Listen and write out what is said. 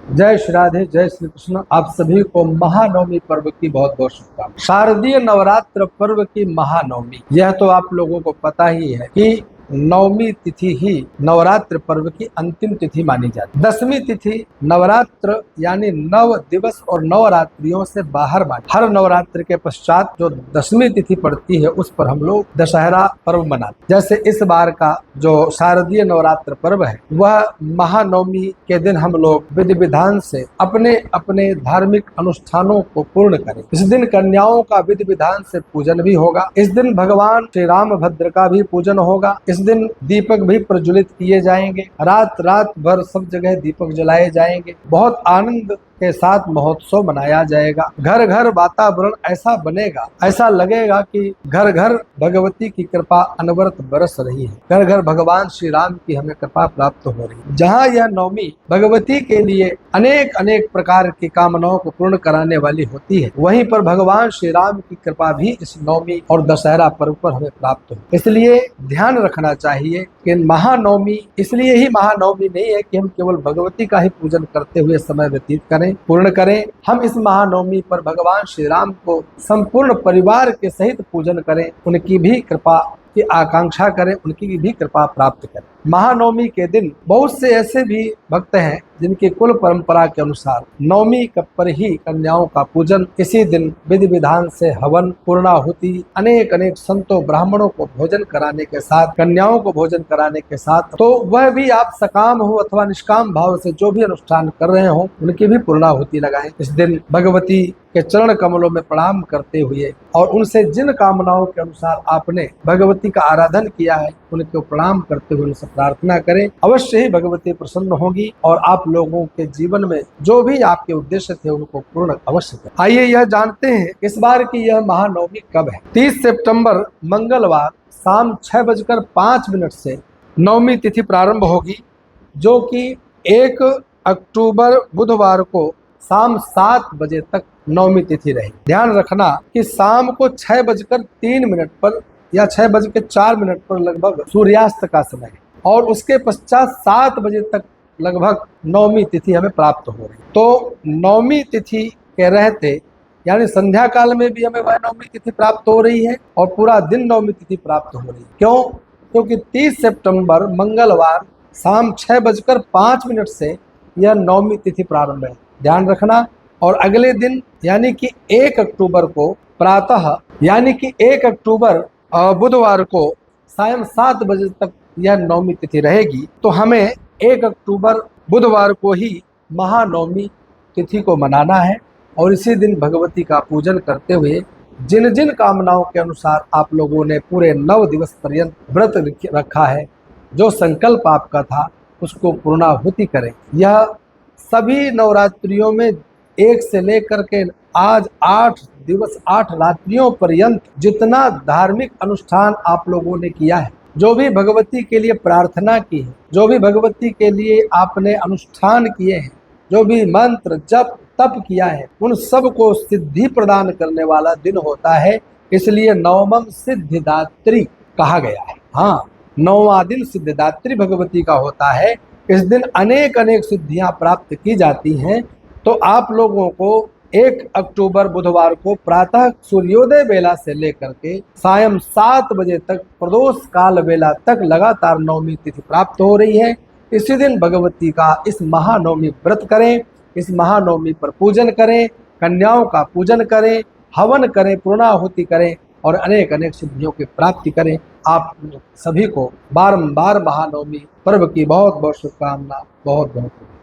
जय श्री राधे, जय श्री कृष्ण। आप सभी को महानवमी पर्व की बहुत बहुत शुभकामनाएं। शारदीय नवरात्र पर्व की महानवमी, यह तो आप लोगों को पता ही है कि नवमी तिथि ही नवरात्र पर्व की अंतिम तिथि मानी जाती है। दसवीं तिथि नवरात्र यानी 9 दिवस और 9 रात्रियों से बाहर मानी। हर नवरात्र के पश्चात जो दसवीं तिथि पड़ती है उस पर हम लोग दशहरा पर्व मनाते। जैसे इस बार का जो शारदीय नवरात्र पर्व है वह महानवमी के दिन हम लोग विधि विधान से अपने अपने धार्मिक अनुष्ठानों को पूर्ण करें। इस दिन कन्याओं का विधि विधान से पूजन भी होगा। इस दिन भगवान श्री रामभद्र का भी पूजन होगा। इस दिन दीपक भी प्रज्वलित किए जाएंगे। रात रात भर सब जगह दीपक जलाए जाएंगे। बहुत आनंद के साथ महोत्सव मनाया जाएगा। घर घर वातावरण ऐसा बनेगा, ऐसा लगेगा कि घर घर भगवती की कृपा अनवरत बरस रही है। घर घर भगवान श्री राम की हमें कृपा प्राप्त हो रही है। जहाँ यह नवमी भगवती के लिए अनेक अनेक प्रकार की कामनाओं को पूर्ण कराने वाली होती है, वहीं पर भगवान श्री राम की कृपा भी इस नवमी और दशहरा पर्व पर हमें प्राप्त हो। इसलिए ध्यान रखना चाहिए कि महानवमी इसलिए ही महानवमी नहीं है कि हम केवल भगवती का ही पूजन करते हुए समय व्यतीत करें, पूर्ण करें। हम इस महानवमी पर भगवान श्री राम को संपूर्ण परिवार के सहित पूजन करें, उनकी भी कृपा की आकांक्षा करें, उनकी भी कृपा प्राप्त करें। महानवमी के दिन बहुत से ऐसे भी भक्त हैं जिनकी कुल परंपरा के अनुसार नवमी पर ही कन्याओं का पूजन, इसी दिन विधि विधान से हवन, पूर्णाहुति, अनेक अनेक संतों ब्राह्मणों को भोजन कराने के साथ, कन्याओं को भोजन कराने के साथ, तो वह भी आप सकाम हो अथवा निष्काम भाव से जो भी अनुष्ठान कर रहे हो उनकी भी पूर्णाहुति लगाएं। इस दिन भगवती के चरण कमलों में प्रणाम करते हुए और उनसे जिन कामनाओं के अनुसार आपने भगवती का आराधन किया है उनको प्रणाम करते हुए उनसे प्रार्थना करें। अवश्य ही भगवती प्रसन्न होंगी और आप लोगों के जीवन में जो भी आपके उद्देश्य थे उनको पूर्ण अवश्य करें। आइए यह जानते हैं इस बार की यह महानवमी कब है। 30 सितंबर मंगलवार शाम 6:05 से नवमी तिथि प्रारंभ होगी, जो कि 1 अक्टूबर बुधवार को शाम 7 बजे तक नवमी तिथि रहेगी। ध्यान रखना कि शाम को 6:03 पर या 6:04 पर लगभग सूर्यास्त का समय है और उसके पश्चात 7 बजे तक लगभग नवमी तिथि हमें प्राप्त हो रही। तो नवमी तिथि के रहते यानी संध्या काल में भी हमें वह नवमी तिथि प्राप्त हो रही है और पूरा दिन नवमी तिथि प्राप्त हो रही है। क्यों? क्योंकि 30 सितंबर मंगलवार शाम 6:05 से यह नवमी तिथि प्रारंभ है। ध्यान रखना। और अगले दिन यानी कि 1 अक्टूबर को प्रातः यानी कि 1 अक्टूबर बुधवार को सायं 7 बजे तक यह नवमी तिथि रहेगी। तो हमें 1 अक्टूबर बुधवार को ही महानवमी तिथि को मनाना है और इसी दिन भगवती का पूजन करते हुए जिन जिन कामनाओं के अनुसार आप लोगों ने पूरे 9 दिवस पर्यंत व्रत रखा है, जो संकल्प आपका था उसको पूर्णाहुति करें। यह सभी नवरात्रियों में 1 से लेकर के आज 8 दिवस 8 रात्रियों पर्यंत जितना धार्मिक अनुष्ठान आप लोगों ने किया है, जो भी भगवती के लिए प्रार्थना की है, जो भी भगवती के लिए आपने अनुष्ठान किए हैं, जो भी मंत्र जप तप किया है, उन सब को सिद्धि प्रदान करने वाला दिन होता है। इसलिए नवमम सिद्धिदात्री कहा गया है। हाँ, 9वां दिन सिद्धिदात्री भगवती का होता है। इस दिन अनेक अनेक सिद्धियां प्राप्त की जाती हैं। तो आप लोगों को 1 अक्टूबर बुधवार को प्रातः सूर्योदय बेला से लेकर के सायं 7 बजे तक प्रदोष काल बेला तक लगातार नवमी तिथि प्राप्त हो रही है। इसी दिन भगवती का इस महानवमी व्रत करें, इस महानवमी पर पूजन करें, कन्याओं का पूजन करें, हवन करें, पूर्णाहुति करें और अनेक अनेक सिद्धियों की प्राप्ति करें। आप सभी को बारंबार महानवमी पर्व की बहुत बहुत शुभकामना, बहुत बहुत।